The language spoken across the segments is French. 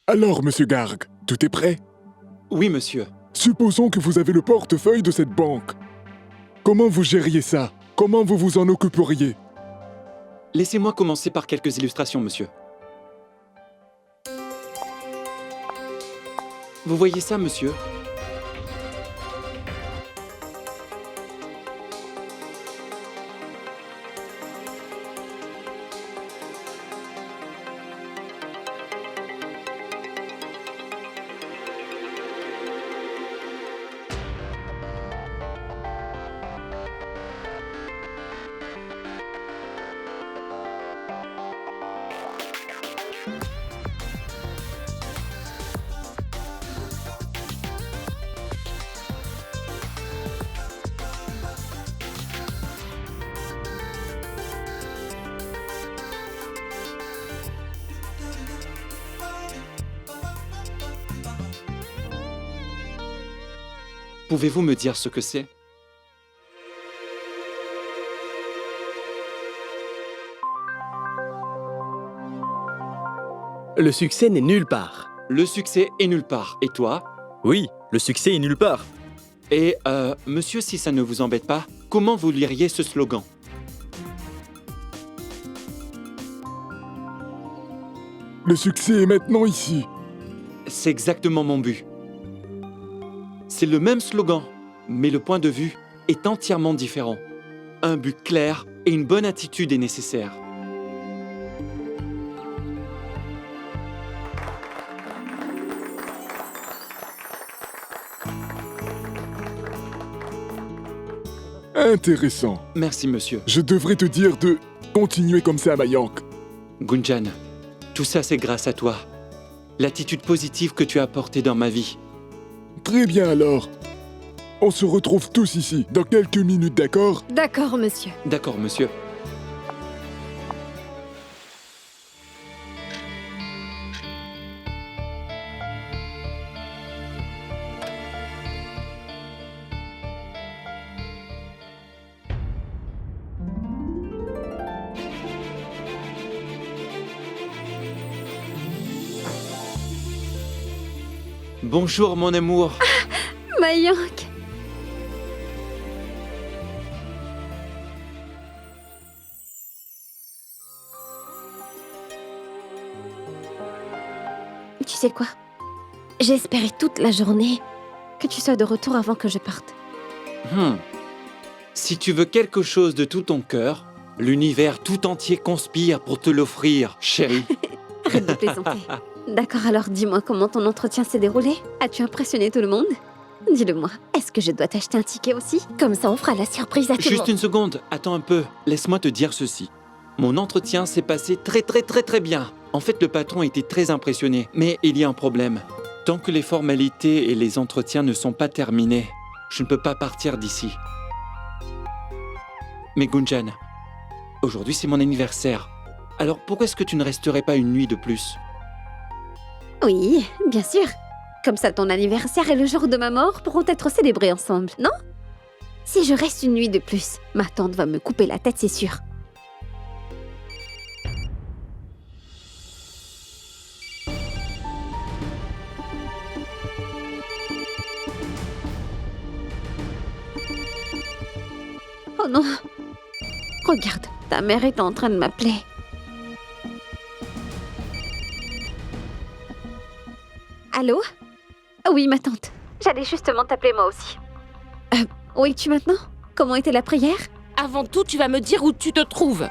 Alors, monsieur Garg, tout est prêt? Oui, monsieur. Supposons que vous avez le portefeuille de cette banque. Comment vous gériez ça? Comment vous vous en occuperiez? Laissez-moi commencer par quelques illustrations, monsieur. Vous voyez ça, monsieur? Pouvez-vous me dire ce que c'est? Le succès n'est nulle part. Le succès est nulle part. Et toi? Oui, le succès est nulle part. Et, monsieur, si ça ne vous embête pas, comment vous liriez ce slogan? Le succès est maintenant ici. C'est exactement mon but. C'est le même slogan, mais le point de vue est entièrement différent. Un but clair et une bonne attitude est nécessaire. Intéressant. Merci, monsieur. Je devrais te dire de continuer comme ça, Mayank. Gunjan, tout ça c'est grâce à toi. L'attitude positive que tu as apportée dans ma vie. Très bien alors. On se retrouve tous ici dans quelques minutes, d'accord? D'accord, monsieur. D'accord, monsieur. Bonjour, mon amour. Mayank. Tu sais quoi? J'ai espéré toute la journée que tu sois de retour avant que je parte. Si tu veux quelque chose de tout ton cœur, l'univers tout entier conspire pour te l'offrir, chérie. Arrête de plaisanter. D'accord, alors dis-moi comment ton entretien s'est déroulé? As-tu impressionné tout le monde? Dis-le-moi, est-ce que je dois t'acheter un ticket aussi? Comme ça, on fera la surprise à tout le Juste monde. une seconde, attends un peu. Laisse-moi te dire ceci. Mon entretien s'est passé très bien. En fait, le patron était très impressionné. Mais il y a un problème. Tant que les formalités et les entretiens ne sont pas terminés, je ne peux pas partir d'ici. Mais Gunjan, aujourd'hui c'est mon anniversaire. Alors pourquoi est-ce que tu ne resterais pas une nuit de plus? Oui, bien sûr. Comme ça, ton anniversaire et le jour de ma mort pourront être célébrés ensemble, non? Si je reste une nuit de plus, ma tante va me couper la tête, c'est sûr. Oh non! Regarde, ta mère est en train de m'appeler. Allô? Oui, ma tante. J'allais justement t'appeler moi aussi. Où es-tu maintenant? Comment était la prière? Avant tout, tu vas me dire où tu te trouves.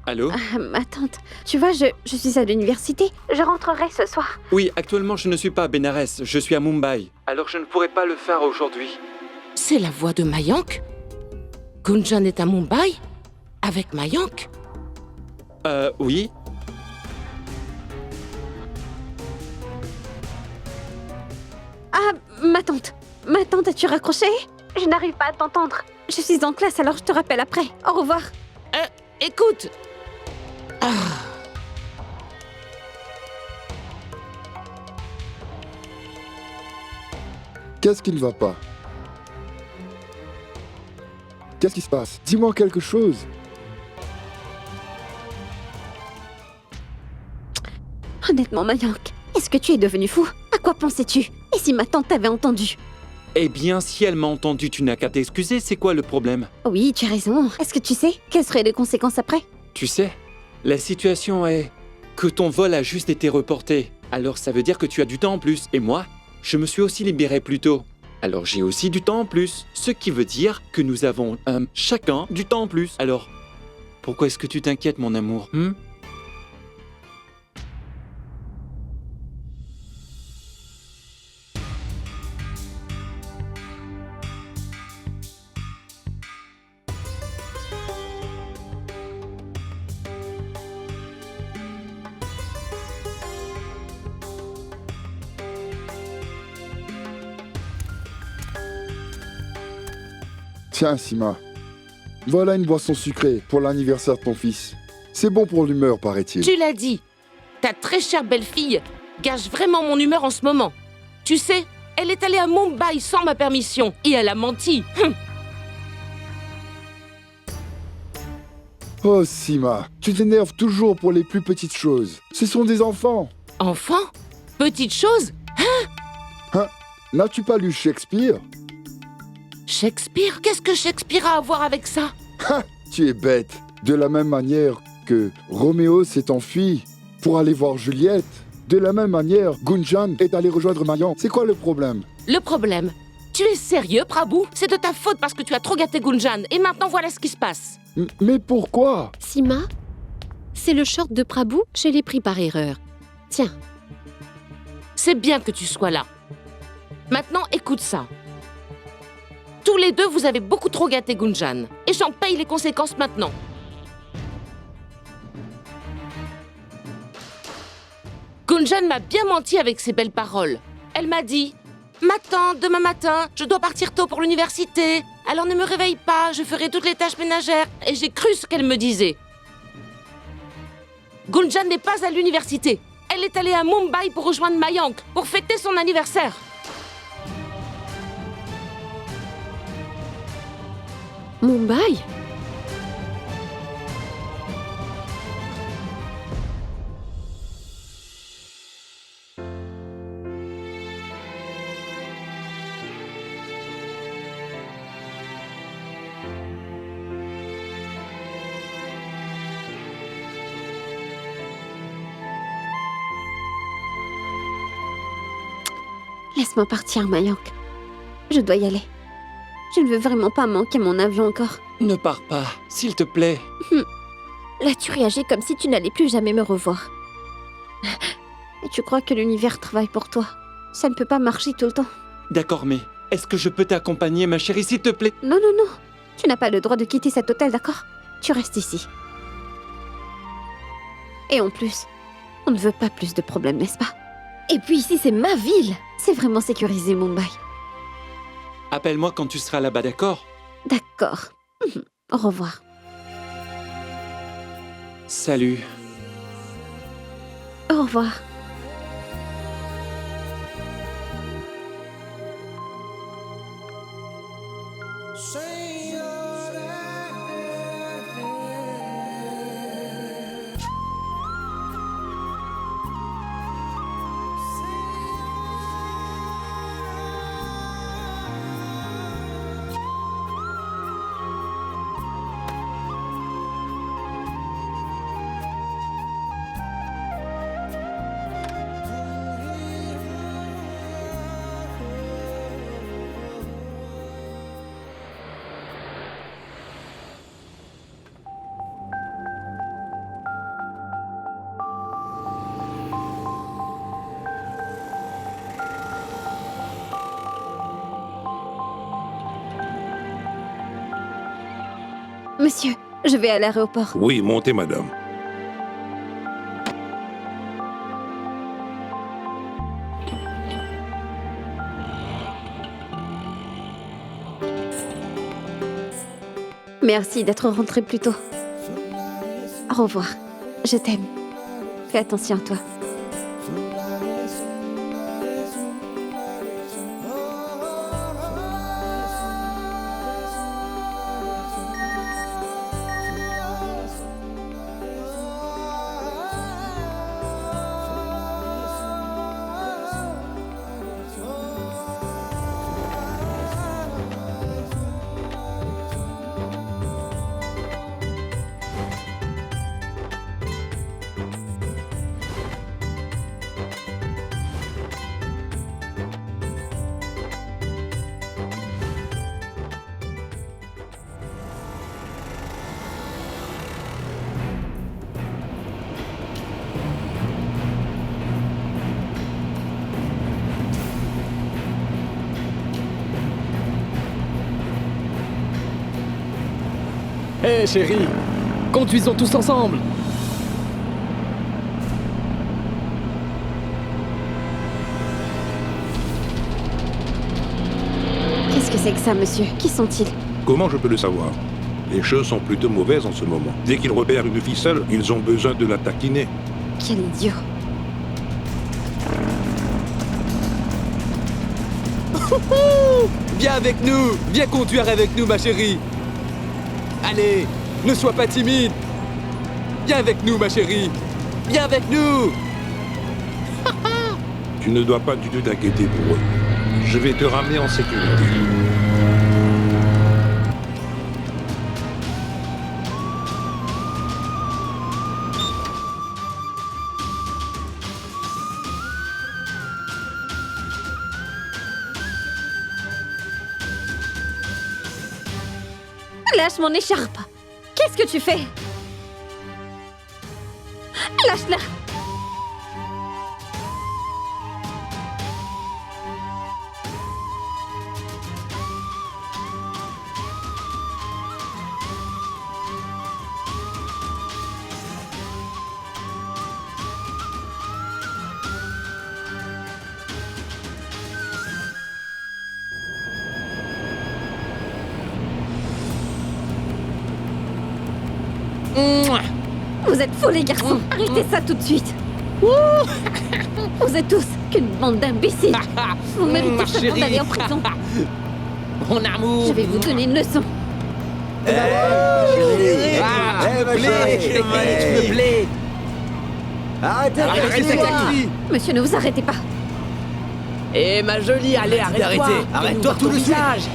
Allô? Ma tante, tu vois, je suis à l'université. Je rentrerai ce soir. Oui, actuellement je ne suis pas à Bénarès, je suis à Mumbai. Alors je ne pourrai pas le faire aujourd'hui. C'est la voix de Mayank? Gunjan est à Mumbai? Avec Mayank? Oui. Ah, ma tante, as-tu raccroché? Je n'arrive pas à t'entendre. Je suis en classe, alors je te rappelle après. Au revoir. Écoute. Qu'est-ce qui ne va pas? Qu'est-ce qui se passe? Dis-moi quelque chose. Honnêtement, Mayank, est-ce que tu es devenu fou? À quoi pensais-tu? Et si ma tante t'avait entendu? Eh bien, si elle m'a entendu, tu n'as qu'à t'excuser, c'est quoi le problème? Oui, tu as raison. Est-ce que tu sais quelles seraient les conséquences après? Tu sais, la situation est que ton vol a juste été reporté. Alors ça veut dire que tu as du temps en plus. Et moi, je me suis aussi libéré plus tôt. Alors j'ai aussi du temps en plus. Ce qui veut dire que nous avons chacun du temps en plus. Alors, pourquoi est-ce que tu t'inquiètes, mon amour? Tiens, Sima. Voilà une boisson sucrée pour l'anniversaire de ton fils. C'est bon pour l'humeur, paraît-il. Tu l'as dit. Ta très chère belle-fille gâche vraiment mon humeur en ce moment. Tu sais, elle est allée à Mumbai sans ma permission et elle a menti. Oh, Sima, tu t'énerves toujours pour les plus petites choses. Ce sont des enfants. Enfant? Petite chose? Hein? N'as-tu pas lu Shakespeare? Shakespeare? Qu'est-ce que Shakespeare a à voir avec ça? Tu es bête. De la même manière que Roméo s'est enfui pour aller voir Juliette, de la même manière, Gunjan est allé rejoindre Mayan. C'est quoi le problème? Le problème? Tu es sérieux, Prabhu? C'est de ta faute parce que tu as trop gâté Gunjan et maintenant voilà ce qui se passe. Mais pourquoi? Sima, c'est le short de Prabhu, je l'ai pris par erreur. Tiens, C'est bien que tu sois là. Maintenant, écoute ça. Tous les deux, vous avez beaucoup trop gâté Gunjan. Et j'en paye les conséquences maintenant. Gunjan m'a bien menti avec ses belles paroles. Elle m'a dit « Ma tante, demain matin, je dois partir tôt pour l'université. Alors ne me réveille pas, je ferai toutes les tâches ménagères. » Et j'ai cru ce qu'elle me disait. Gunjan n'est pas à l'université. Elle est allée à Mumbai pour rejoindre Mayank, pour fêter son anniversaire. Mumbai? Laisse-moi partir, Mayank. Je dois y aller. Je ne veux vraiment pas manquer mon avion encore. Ne pars pas, s'il te plaît. Là, tu réagis comme si tu n'allais plus jamais me revoir. Et tu crois que l'univers travaille pour toi. Ça ne peut pas marcher tout le temps. D'accord, mais est-ce que je peux t'accompagner, ma chérie, s'il te plaît? Non, non, non. Tu n'as pas le droit de quitter cet hôtel, d'accord? Tu restes ici. Et en plus, on ne veut pas plus de problèmes, n'est-ce pas? Et puis ici, c'est ma ville. C'est vraiment sécurisé, Mumbai. Appelle-moi quand tu seras là-bas, d'accord? D'accord. Au revoir. Salut. Au revoir. Monsieur, je vais à l'aéroport. Oui, montez, madame. Merci d'être rentré plus tôt. Au revoir. Je t'aime. Fais attention à toi. Hé chérie, conduisons tous ensemble. Qu'est-ce que c'est que ça, monsieur? Qui sont-ils? Comment je peux le savoir? Les choses sont plutôt mauvaises en ce moment. Dès qu'ils repèrent une fille seule, ils ont besoin de la taquiner. Quel idiot. Viens avec nous, viens conduire avec nous ma chérie. Allez, ne sois pas timide. Viens avec nous ma chérie. Viens avec nous. Tu ne dois pas du tout t'inquiéter pour eux. Je vais te ramener en sécurité. Lâche mon écharpe. Qu'est-ce que tu fais? Lâche-la. Vous êtes fous les garçons. Arrêtez ça tout de suite. Vous êtes tous qu'une bande d'imbéciles. Vous méritez seulement d'aller en prison. Mon amour. Je vais vous donner une leçon. Tu me plais. Arrêtez avec la fille. Monsieur, ne vous arrêtez pas. Eh ma jolie, allez, arrête-toi. Arrête-toi tout le visage.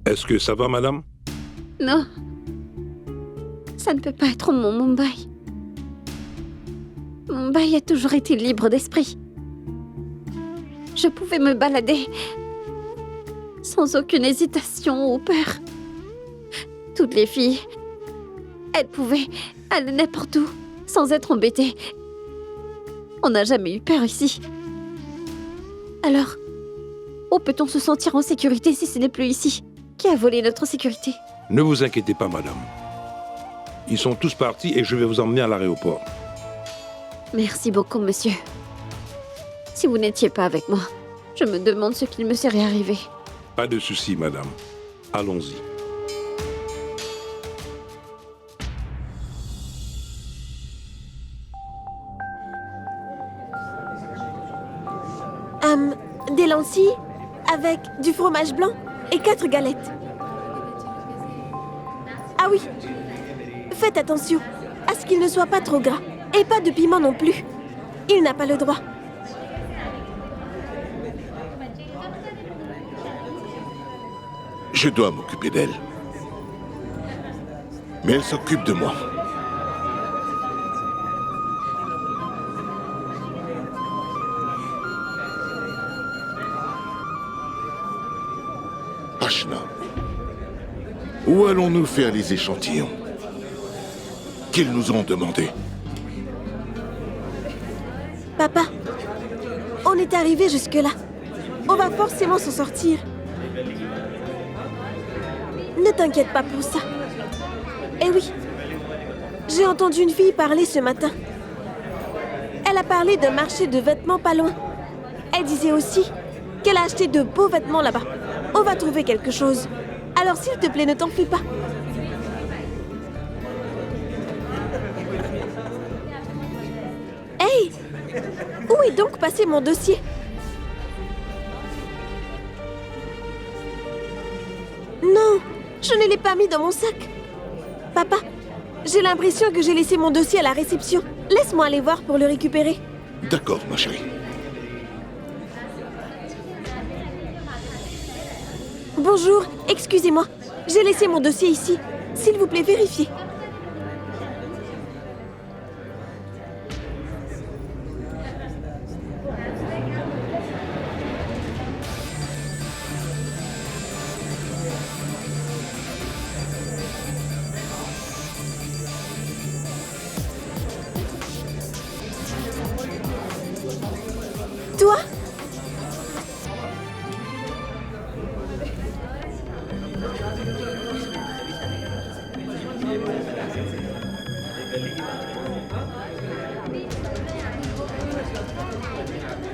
Est-ce que ça va, madame? Non. Ça ne peut pas être mon Mumbai. Mumbai a toujours été libre d'esprit. Je pouvais me balader sans aucune hésitation ou peur. Toutes les filles, elles pouvaient aller n'importe où sans être embêtées. On n'a jamais eu peur ici. Alors, où peut-on se sentir en sécurité si ce n'est plus ici? Qui a volé notre sécurité? Ne vous inquiétez pas, madame. Ils sont tous partis et je vais vous emmener à l'aéroport. Merci beaucoup, monsieur. Si vous n'étiez pas avec moi, je me demande ce qu'il me serait arrivé. Pas de souci, madame. Allons-y. Des lentilles avec du fromage blanc et 4 galettes. Ah oui, faites attention à ce qu'il ne soit pas trop gras. Et pas de piment non plus. Il n'a pas le droit. Je dois m'occuper d'elle. Mais elle s'occupe de moi. Ashna, où allons-nous faire les échantillons qu'ils nous ont demandé? Papa, on est arrivé jusque-là. On va forcément s'en sortir. Ne t'inquiète pas pour ça. Eh oui, j'ai entendu une fille parler ce matin. Elle a parlé d'un marché de vêtements pas loin. Elle disait aussi qu'elle a acheté de beaux vêtements là-bas. On va trouver quelque chose. Alors s'il te plaît, ne t'enfuis pas. Hey! Où est donc passé mon dossier? Non, je ne l'ai pas mis dans mon sac. Papa, j'ai l'impression que j'ai laissé mon dossier à la réception. Laisse-moi aller voir pour le récupérer. D'accord, ma chérie. Bonjour, excusez-moi. J'ai laissé mon dossier ici. S'il vous plaît, vérifiez. Toi?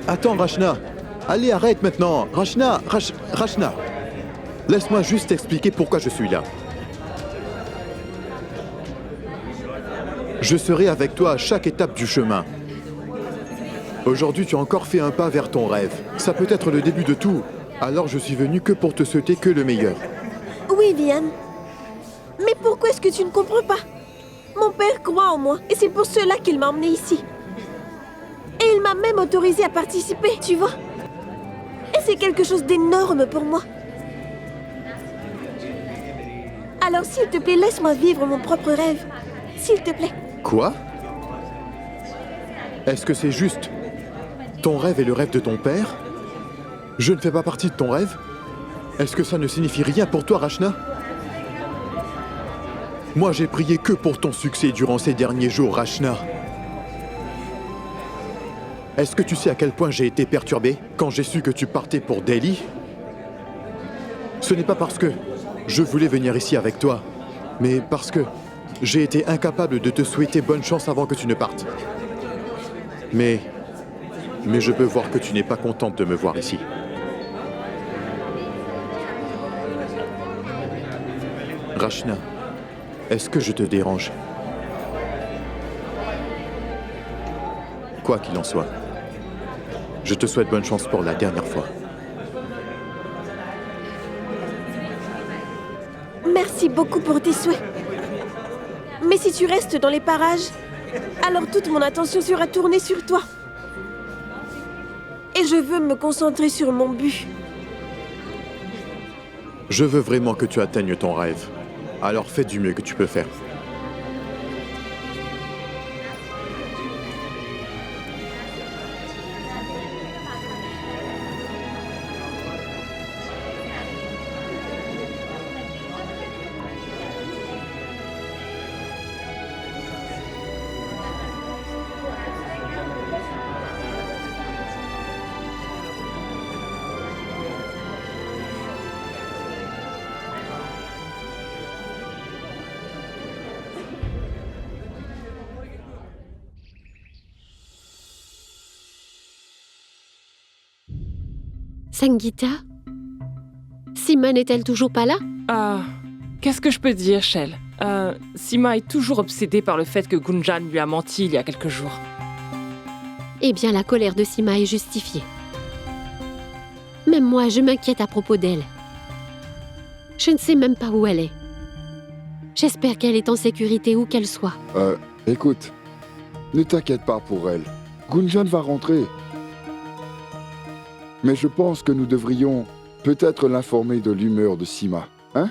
Attends, Rachna. Allez, arrête maintenant. Rachna. Laisse-moi juste t'expliquer pourquoi je suis là. Je serai avec toi à chaque étape du chemin. Aujourd'hui, tu as encore fait un pas vers ton rêve. Ça peut être le début de tout. Alors je suis venu que pour te souhaiter que le meilleur. Oui, Vian. Mais pourquoi est-ce que tu ne comprends pas? Mon père croit en moi et c'est pour cela qu'il m'a emmené ici. Et il m'a même autorisé à participer, tu vois. Et c'est quelque chose d'énorme pour moi. Alors s'il te plaît, laisse-moi vivre mon propre rêve. S'il te plaît. Quoi? Est-ce que c'est juste ton rêve est le rêve de ton père? Je ne fais pas partie de ton rêve? Est-ce que ça ne signifie rien pour toi, Rachna? Moi, j'ai prié que pour ton succès durant ces derniers jours, Rachna. Est-ce que tu sais à quel point j'ai été perturbé quand j'ai su que tu partais pour Delhi? Ce n'est pas parce que je voulais venir ici avec toi, mais parce que j'ai été incapable de te souhaiter bonne chance avant que tu ne partes. Mais je peux voir que tu n'es pas contente de me voir ici. Rachna, est-ce que je te dérange? Quoi qu'il en soit, je te souhaite bonne chance pour la dernière fois. Merci beaucoup pour tes souhaits. Mais si tu restes dans les parages, alors toute mon attention sera tournée sur toi. Et je veux me concentrer sur mon but. Je veux vraiment que tu atteignes ton rêve. Alors fais du mieux que tu peux faire. Sangeeta? Sima n'est-elle toujours pas là? Qu'est-ce que je peux dire, Shell? Sima est toujours obsédée par le fait que Gunjan lui a menti il y a quelques jours. Eh bien, la colère de Sima est justifiée. Même moi, je m'inquiète à propos d'elle. Je ne sais même pas où elle est. J'espère qu'elle est en sécurité où qu'elle soit. Écoute, ne t'inquiète pas pour elle. Gunjan va rentrer. Mais je pense que nous devrions peut-être l'informer de l'humeur de Sima, hein?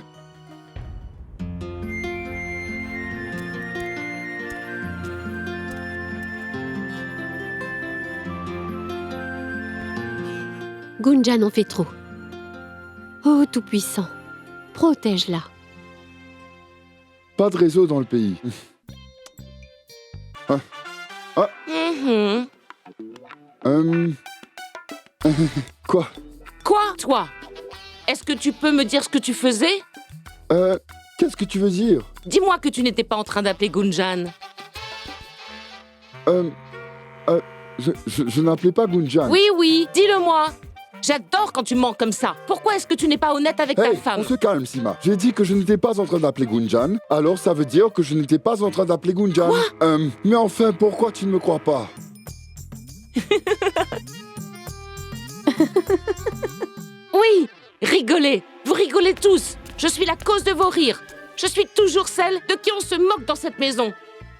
Gunjan en fait trop. Oh, Tout-Puissant, protège-la. Pas de réseau dans le pays. Quoi? Quoi, toi? Est-ce que tu peux me dire ce que tu faisais? Qu'est-ce que tu veux dire? Dis-moi que tu n'étais pas en train d'appeler Gunjan. Je n'appelais pas Gunjan. Oui, dis-le-moi. J'adore quand tu mens comme ça. Pourquoi est-ce que tu n'es pas honnête avec ta femme? On se calme, Sima. J'ai dit que je n'étais pas en train d'appeler Gunjan, alors ça veut dire que je n'étais pas en train d'appeler Gunjan. Quoi? Mais enfin, pourquoi tu ne me crois pas? Oui, rigolez. Vous rigolez tous. Je suis la cause de vos rires. Je suis toujours celle de qui on se moque dans cette maison.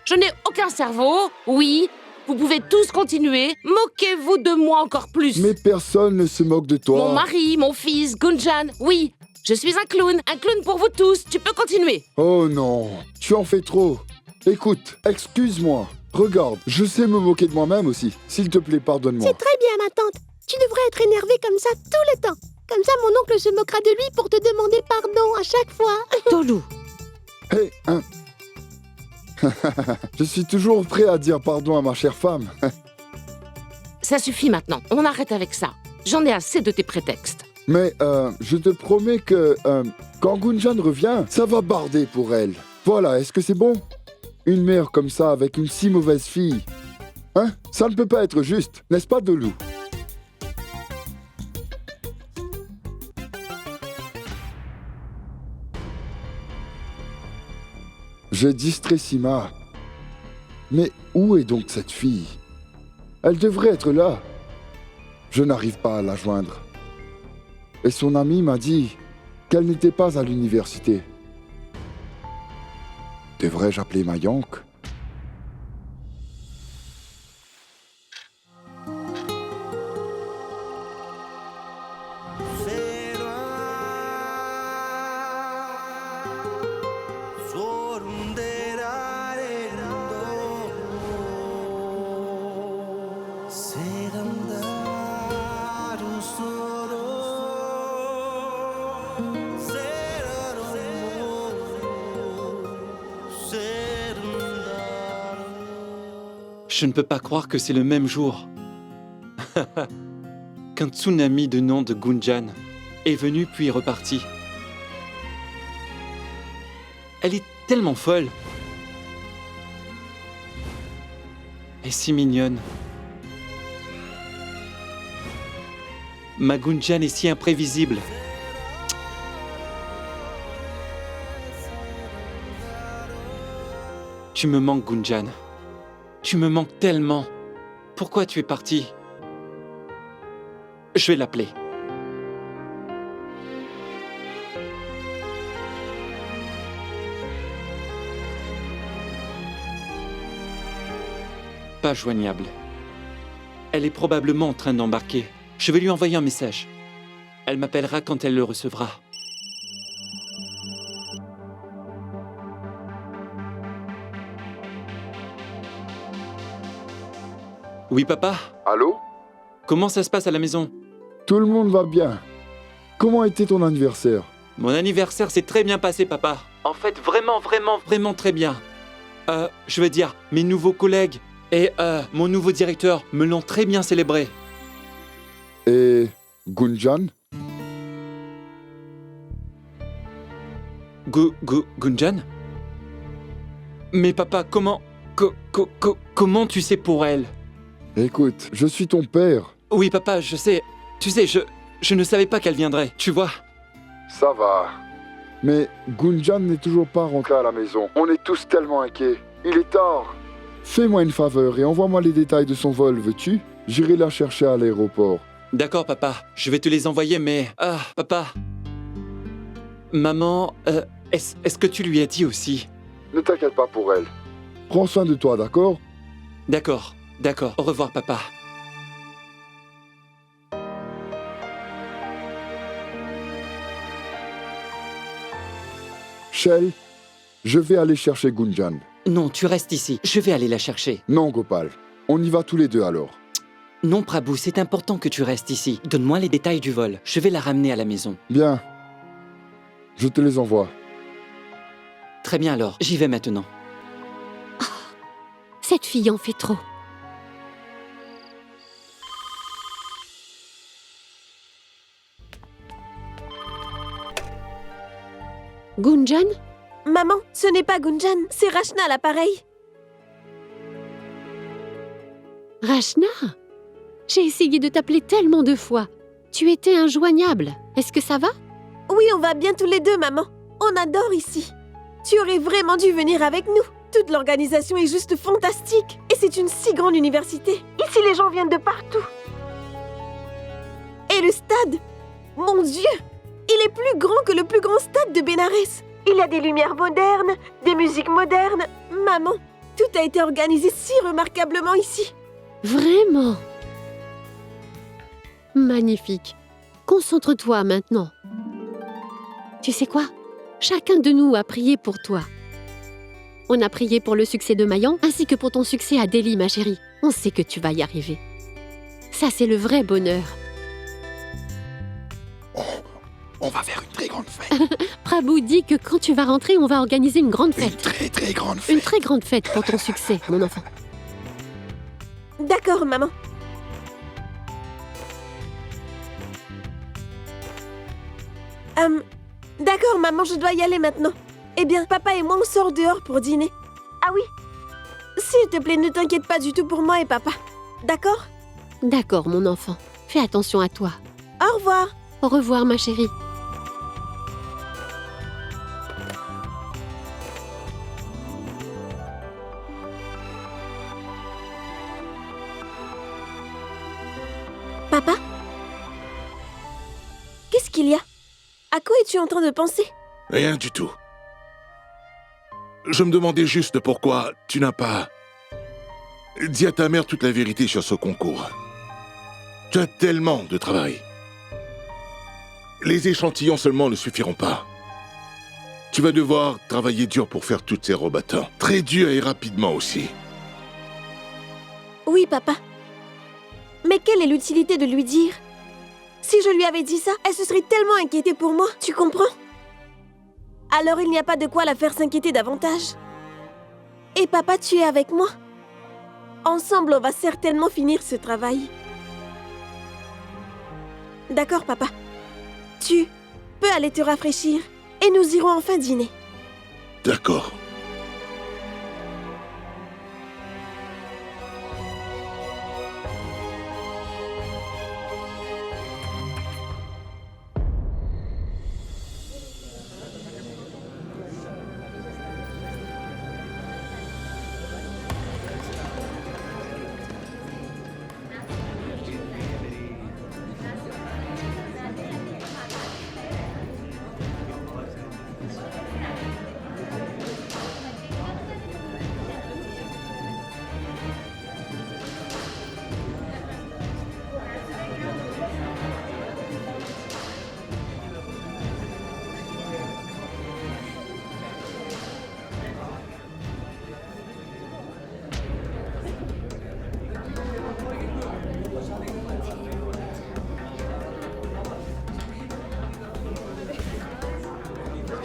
Je n'ai aucun cerveau, oui. Vous pouvez tous continuer. Moquez-vous de moi encore plus. Mais personne ne se moque de toi. Mon mari, mon fils, Gunjan, oui. Je suis un clown pour vous tous. Tu peux continuer. Oh non, tu en fais trop. Écoute, excuse-moi. Regarde, je sais me moquer de moi-même aussi. S'il te plaît, pardonne-moi. C'est très bien, ma tante. Tu devrais être énervée comme ça tout le temps. Comme ça, mon oncle se moquera de lui pour te demander pardon à chaque fois. Tolu. Hé, Je suis toujours prêt à dire pardon à ma chère femme. Ça suffit maintenant. On arrête avec ça. J'en ai assez de tes prétextes. Mais je te promets que quand Gunjan revient, ça va barder pour elle. Voilà, est-ce que c'est bon? Une mère comme ça avec une si mauvaise fille. Hein? Ça ne peut pas être juste, n'est-ce pas, Dolou? J'ai distrait Sima. Mais où est donc cette fille? Elle devrait être là. Je n'arrive pas à la joindre. Et son ami m'a dit qu'elle n'était pas à l'université. Devrais-je appeler Mayank? Je ne peux pas croire que c'est le même jour qu'un tsunami de nom de Gunjan est venu puis est reparti. Elle est tellement folle. Et si mignonne. Ma Gunjan est si imprévisible. Tu me manques, Gunjan. Tu me manques tellement. Pourquoi tu es parti? Je vais l'appeler. Pas joignable. Elle est probablement en train d'embarquer. Je vais lui envoyer un message. Elle m'appellera quand elle le recevra. Oui, papa? Allô? Comment ça se passe à la maison? Tout le monde va bien. Comment était ton anniversaire? Mon anniversaire s'est très bien passé, papa. En fait, vraiment très bien. Je veux dire, mes nouveaux collègues et mon nouveau directeur me l'ont très bien célébré. Et Gunjan? Gunjan? Mais papa, comment tu sais pour elle? Écoute, je suis ton père. Oui, papa, je sais. Tu sais, je ne savais pas qu'elle viendrait, tu vois. Ça va. Mais Gunjan n'est toujours pas rentré à la maison. On est tous tellement inquiets. Il est tard. Fais-moi une faveur et envoie-moi les détails de son vol, veux-tu? J'irai la chercher à l'aéroport. D'accord, papa. Je vais te les envoyer, mais... Ah, papa. Maman, est-ce que tu lui as dit aussi? Ne t'inquiète pas pour elle. Prends soin de toi, d'accord? D'accord. D'accord. Au revoir, papa. Shell, je vais aller chercher Gunjan. Non, tu restes ici. Je vais aller la chercher. Non, Gopal. On y va tous les deux alors. Non, Prabhu, c'est important que tu restes ici. Donne-moi les détails du vol. Je vais la ramener à la maison. Bien. Je te les envoie. Très bien alors. J'y vais maintenant. Oh, cette fille en fait trop. Gunjan? Maman, ce n'est pas Gunjan, c'est Rachna à l'appareil. Rachna? J'ai essayé de t'appeler tellement de fois. Tu étais injoignable. Est-ce que ça va? Oui, on va bien tous les deux, maman. On adore ici. Tu aurais vraiment dû venir avec nous. Toute l'organisation est juste fantastique. Et c'est une si grande université. Ici, les gens viennent de partout. Et le stade, mon Dieu, il est plus grand que le plus grand stade de Bénarès. Il y a des lumières modernes, des musiques modernes. Maman, tout a été organisé si remarquablement ici. Vraiment? Magnifique. Concentre-toi maintenant. Tu sais quoi? Chacun de nous a prié pour toi. On a prié pour le succès de Mayan, ainsi que pour ton succès à Delhi, ma chérie. On sait que tu vas y arriver. Ça, c'est le vrai bonheur. On va faire une très grande fête. Prabhu dit que quand tu vas rentrer, on va organiser une grande Une fête. très très grande fête. Une très grande fête pour ton succès, mon enfant. D'accord, maman. D'accord, maman, je dois y aller maintenant. Eh bien, papa et moi, on sort dehors pour dîner. Ah oui? S'il te plaît, ne t'inquiète pas du tout pour moi et papa. D'accord? D'accord, mon enfant. Fais attention à toi. Au revoir. Au revoir, ma chérie. Papa? Qu'est-ce qu'il y a? À quoi es-tu en train de penser? Rien du tout. Je me demandais juste pourquoi tu n'as pas dit à ta mère toute la vérité sur ce concours. Tu as tellement de travail. Les échantillons seulement ne suffiront pas. Tu vas devoir travailler dur pour faire toutes ces robes à temps. Très dur et rapidement aussi. Oui, papa. Mais quelle est l'utilité de lui dire? Si je lui avais dit ça, elle se serait tellement inquiétée pour moi, tu comprends? Alors il n'y a pas de quoi la faire s'inquiéter davantage. Et papa, tu es avec moi? Ensemble, on va certainement finir ce travail. D'accord, papa. Tu peux aller te rafraîchir et nous irons enfin dîner. D'accord.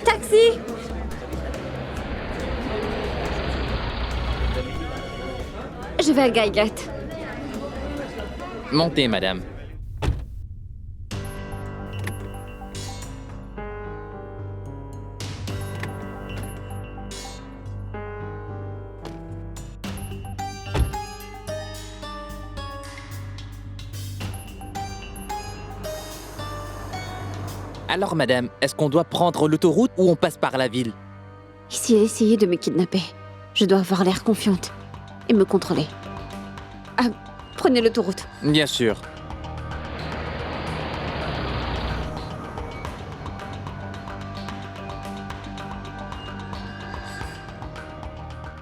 Taxi! Je vais à Gaigat. Montez, madame. Alors, madame, est-ce qu'on doit prendre l'autoroute ou on passe par la ville? S'il a essayé de me kidnapper, je dois avoir l'air confiante et me contrôler. Ah, prenez l'autoroute. Bien sûr.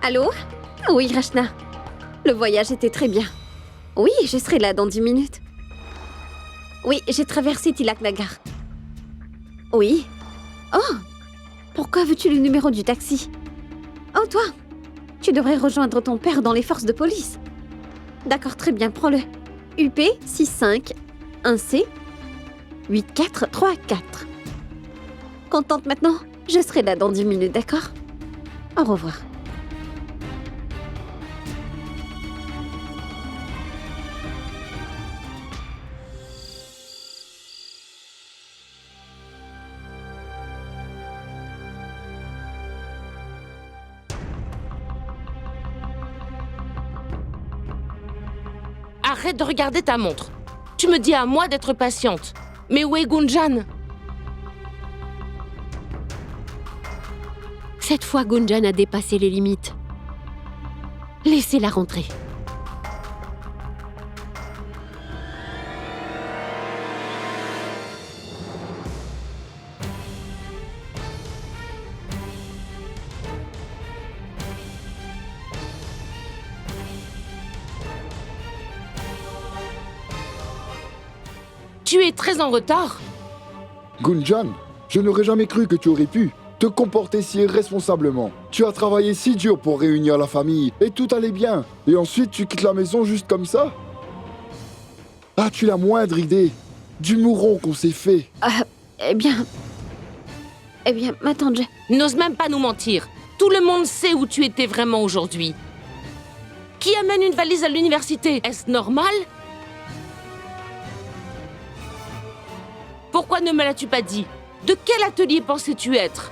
Allô? Oui, Rachna. Le voyage était très bien. Oui, je serai là dans 10 minutes. Oui, j'ai traversé Tilak Nagar. Oui. Oh! Pourquoi veux-tu le numéro du taxi? Oh, toi! Tu devrais rejoindre ton père dans les forces de police. D'accord, très bien, prends-le. UP 651C 8434. Contente maintenant? Je serai là dans 10 minutes, d'accord? Au revoir. Arrête de regarder ta montre. Tu me dis à moi d'être patiente. Mais où est Gunjan? Cette fois, Gunjan a dépassé les limites. Laissez-la rentrer. Tu es très en retard. Gunjan, Je n'aurais jamais cru que tu aurais pu te comporter si irresponsablement. Tu as travaillé si dur pour réunir la famille et tout allait bien. Et ensuite, tu quittes la maison juste comme ça? As-tu la moindre idée du mouron qu'on s'est fait? Eh bien, ma tante, N'ose même pas nous mentir. Tout le monde sait où tu étais vraiment aujourd'hui. Qui amène une valise à l'université? Est-ce normal? Pourquoi ne me l'as-tu pas dit? De quel atelier pensais-tu être?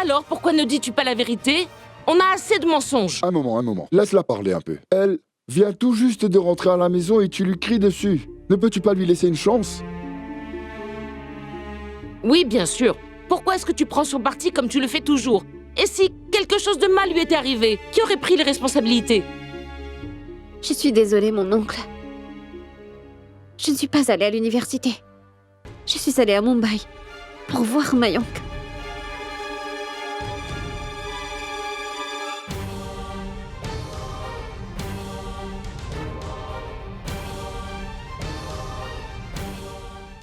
Alors, pourquoi ne dis-tu pas la vérité? On a assez de mensonges. Un moment. Laisse-la parler un peu. Elle vient tout juste de rentrer à la maison et tu lui cries dessus. Ne peux-tu pas lui laisser une chance? Oui, bien sûr. Pourquoi est-ce que tu prends son parti comme tu le fais toujours? Et si quelque chose de mal lui était arrivé, qui aurait pris les responsabilités? je suis désolée, mon oncle. Je ne suis pas allée à l'université. Je suis allée à Mumbai pour voir Mayank.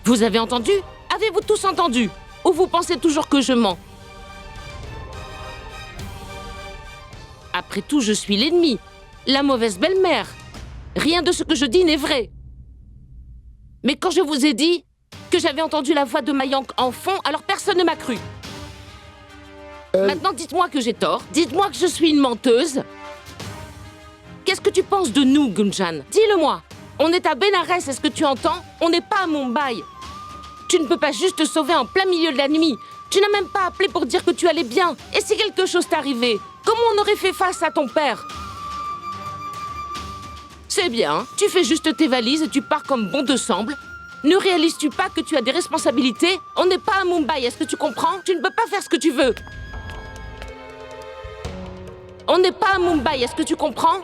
Vous avez entendu? Avez-vous tous entendu? Ou vous pensez toujours que je mens? Après tout, je suis l'ennemi, la mauvaise belle-mère. Rien de ce que je dis n'est vrai. Mais quand je vous ai dit que j'avais entendu la voix de Mayank en fond, alors personne ne m'a cru. Maintenant, dites-moi que j'ai tort. Dites-moi que je suis une menteuse. Qu'est-ce que tu penses de nous, Gunjan? Dis-le-moi. On est à Benares, est-ce que tu entends? On n'est pas à Mumbai. Tu ne peux pas juste te sauver en plein milieu de la nuit. Tu n'as même pas appelé pour dire que tu allais bien. Et si quelque chose t'arrivait, comment on aurait fait face à ton père? C'est bien, tu fais juste tes valises et tu pars comme bon te semble. Ne réalises-tu pas que tu as des responsabilités? On n'est pas à Mumbai, est-ce que tu comprends? Tu ne peux pas faire ce que tu veux. On n'est pas à Mumbai, est-ce que tu comprends?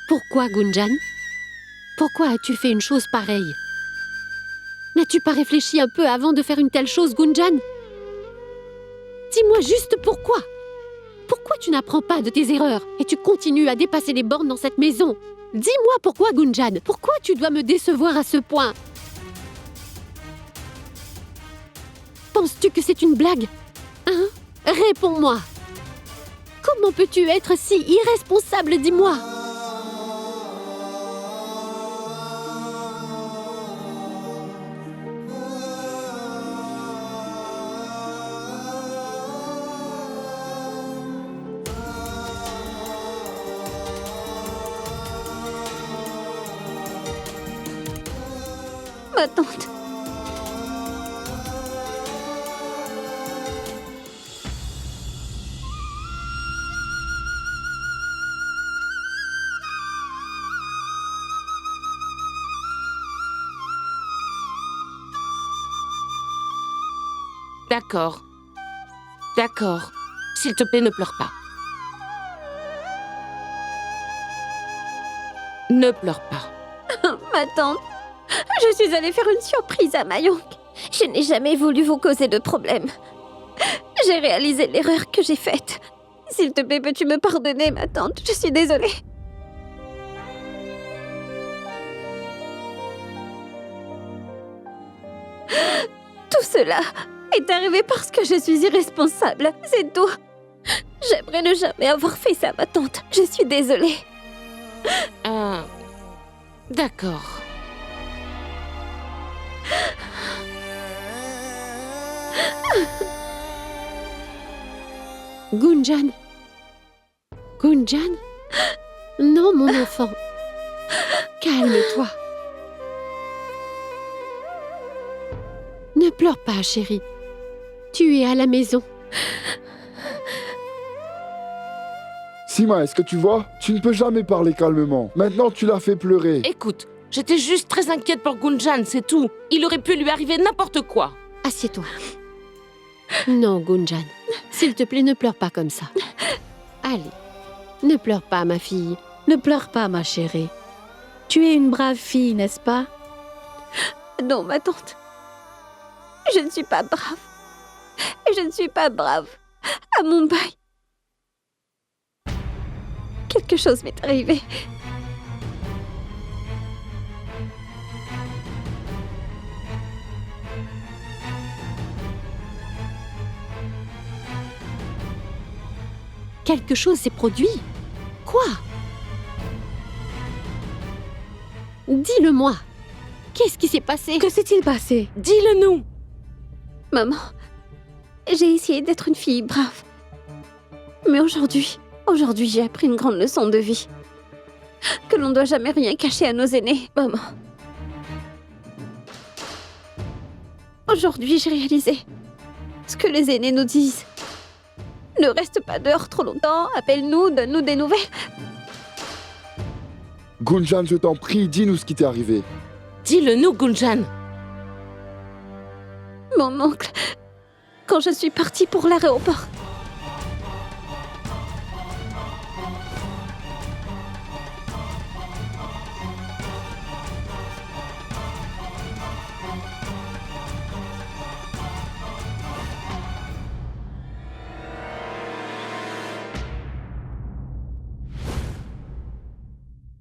Pourquoi, Gunjan? Pourquoi as-tu fait une chose pareille? N'as-tu pas réfléchi un peu avant de faire une telle chose, Gunjan? Dis-moi juste pourquoi? Pourquoi tu n'apprends pas de tes erreurs et tu continues à dépasser les bornes dans cette maison? Dis-moi pourquoi, Gunjan? Pourquoi tu dois me décevoir à ce point? Penses-tu que c'est une blague? Hein? Réponds-moi! Comment peux-tu être si irresponsable, dis-moi? Ma tante. D'accord. D'accord. S'il te plaît, ne pleure pas. Ne pleure pas. Ma tante, je suis allée faire une surprise à Mayank. Je n'ai jamais voulu vous causer de problème. J'ai réalisé l'erreur que j'ai faite. S'il te plaît, peux-tu me pardonner, ma tante? Je suis désolée. Tout cela est arrivé parce que je suis irresponsable. C'est tout. J'aimerais ne jamais avoir fait ça, ma tante. Je suis désolée. D'accord. Gunjan? Gunjan? Non, mon enfant. Calme-toi. Ne pleure pas, chérie. Tu es à la maison. Sima, est-ce que tu vois? Tu ne peux jamais parler calmement. Maintenant, tu l'as fait pleurer. Écoute, j'étais juste très inquiète pour Gunjan, c'est tout. Il aurait pu lui arriver n'importe quoi. Assieds-toi. Non, Gunjan. S'il te plaît, ne pleure pas comme ça. Allez, ne pleure pas, ma fille. Ne pleure pas, ma chérie. Tu es une brave fille, n'est-ce pas? Non, ma tante. Je ne suis pas brave. Je ne suis pas brave. À Mumbai. Quelque chose m'est arrivé. Quelque chose s'est produit? Quoi? Dis-le-moi. Qu'est-ce qui s'est passé? Que s'est-il passé? Dis-le-nous. Maman, j'ai essayé d'être une fille brave. Mais aujourd'hui, j'ai appris une grande leçon de vie. Que l'on ne doit jamais rien cacher à nos aînés, maman. Aujourd'hui, j'ai réalisé ce que les aînés nous disent. Ne reste pas dehors trop longtemps, appelle-nous, donne-nous des nouvelles. Gunjan, je t'en prie, dis-nous ce qui t'est arrivé. Dis-le-nous, Gunjan. Mon oncle, quand je suis partie pour l'aéroport,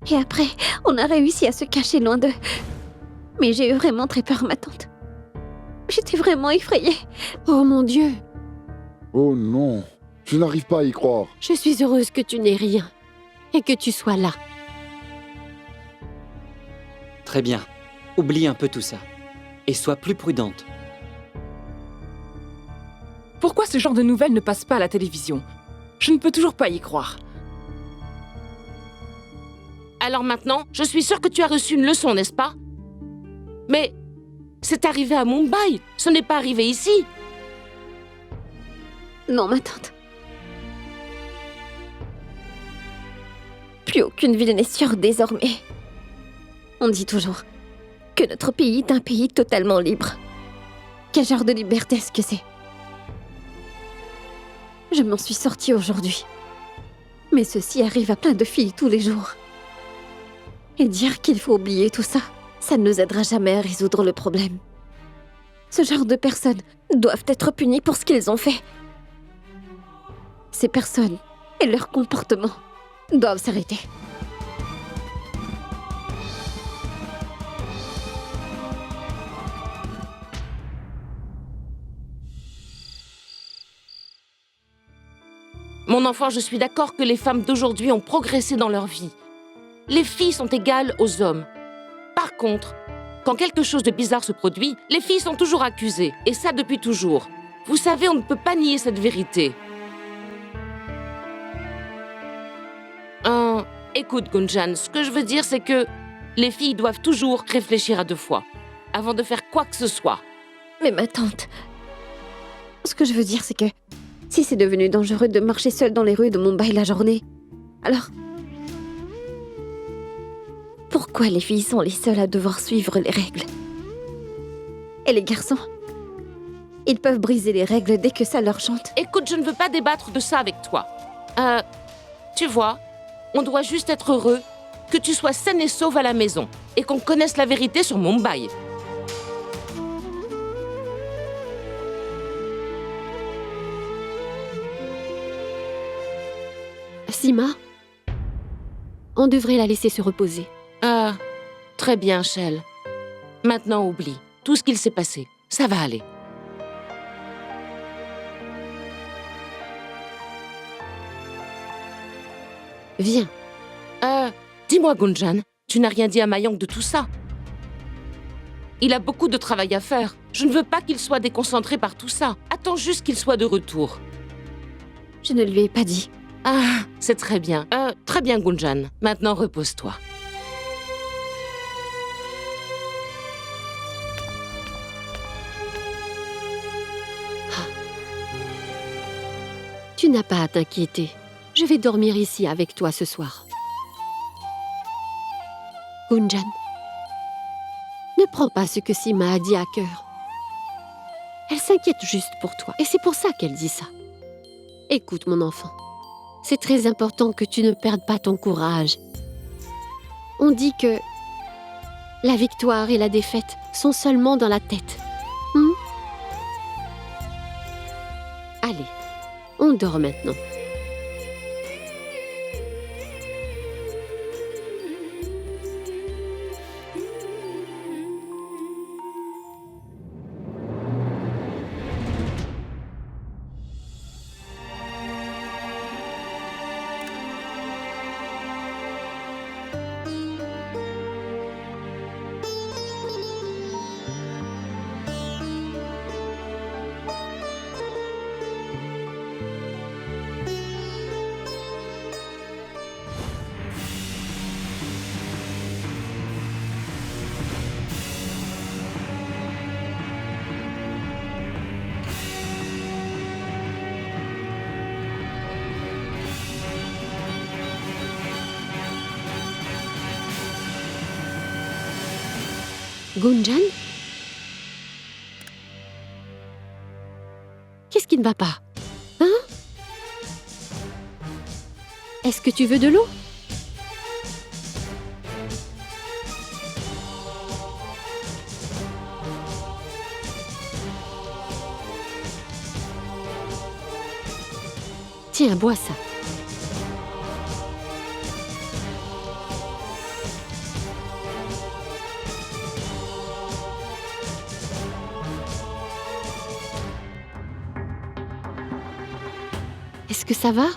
et après, on a réussi à se cacher loin d'eux. Mais j'ai eu vraiment très peur, ma tante. J'étais vraiment effrayée. Oh mon Dieu! Oh non, je n'arrive pas à y croire. Je suis heureuse que tu n'aies rien et que tu sois là. Très bien. Oublie un peu tout ça. Et sois plus prudente. Pourquoi ce genre de nouvelles ne passe pas à la télévision? Je ne peux toujours pas y croire. Alors maintenant, je suis sûre que tu as reçu une leçon, n'est-ce pas? Mais c'est arrivé à Mumbai, ce n'est pas arrivé ici. Non, ma tante. Plus aucune ville n'est sûre désormais. On dit toujours que notre pays est un pays totalement libre. Quel genre de liberté est-ce que c'est? Je m'en suis sortie aujourd'hui. Mais ceci arrive à plein de filles tous les jours. Et dire qu'il faut oublier tout ça, ça ne nous aidera jamais à résoudre le problème. Ce genre de personnes doivent être punies pour ce qu'ils ont fait. Ces personnes et leur comportement doivent s'arrêter. Mon enfant, je suis d'accord que les femmes d'aujourd'hui ont progressé dans leur vie. Les filles sont égales aux hommes. Par contre, quand quelque chose de bizarre se produit, les filles sont toujours accusées. Et ça depuis toujours. Vous savez, on ne peut pas nier cette vérité. Écoute, Gunjan, ce que je veux dire, c'est que les filles doivent toujours réfléchir à 2 fois, avant de faire quoi que ce soit. Mais ma tante, ce que je veux dire, c'est que si c'est devenu dangereux de marcher seule dans les rues de Mumbai la journée, alors pourquoi les filles sont les seules à devoir suivre les règles? Et les garçons? Ils peuvent briser les règles dès que ça leur chante. Écoute, je ne veux pas débattre de ça avec toi. Tu vois, on doit juste être heureux que tu sois saine et sauve à la maison et qu'on connaisse la vérité sur Mumbai. Sima, on devrait la laisser se reposer. Très bien, Shell. Maintenant, oublie tout ce qu'il s'est passé. Ça va aller. Viens. Dis-moi, Gunjan, tu n'as rien dit à Mayank de tout ça. Il a beaucoup de travail à faire. Je ne veux pas qu'il soit déconcentré par tout ça. Attends juste qu'il soit de retour. Je ne lui ai pas dit. C'est très bien. Très bien, Gunjan. Maintenant, repose-toi. Tu n'as pas à t'inquiéter. Je vais dormir ici avec toi ce soir. Gunjan, ne prends pas ce que Sima a dit à cœur. Elle s'inquiète juste pour toi, et c'est pour ça qu'elle dit ça. Écoute, mon enfant, c'est très important que tu ne perdes pas ton courage. On dit que La victoire et la défaite sont seulement dans la tête. Allez, on dort maintenant. Gunjan? Qu'est-ce qui ne va pas? Hein? Est-ce que tu veux de l'eau? Tiens, bois ça. Est-ce que ça va?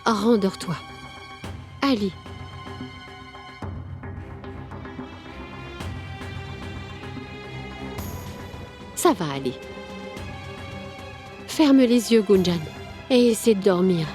Rendors-toi. Allez. Ça va aller. Ferme les yeux, Gunjan, et essaie de dormir.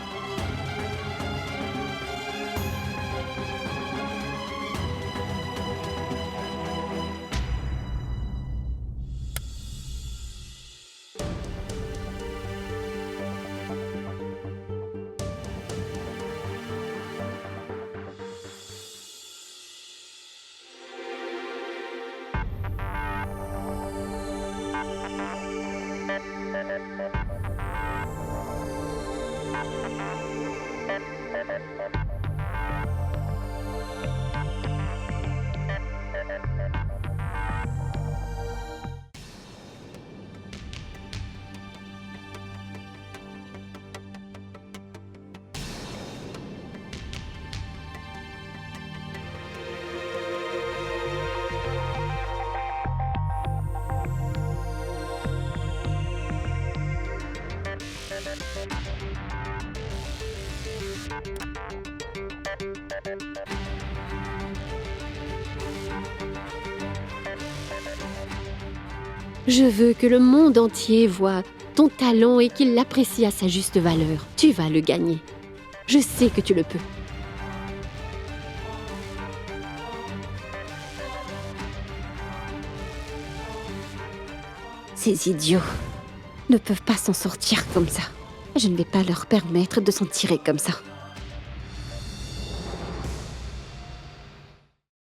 Je veux que le monde entier voie ton talent et qu'il l'apprécie à sa juste valeur. Tu vas le gagner. Je sais que tu le peux. Ces idiots ne peuvent pas s'en sortir comme ça. Je ne vais pas leur permettre de s'en tirer comme ça.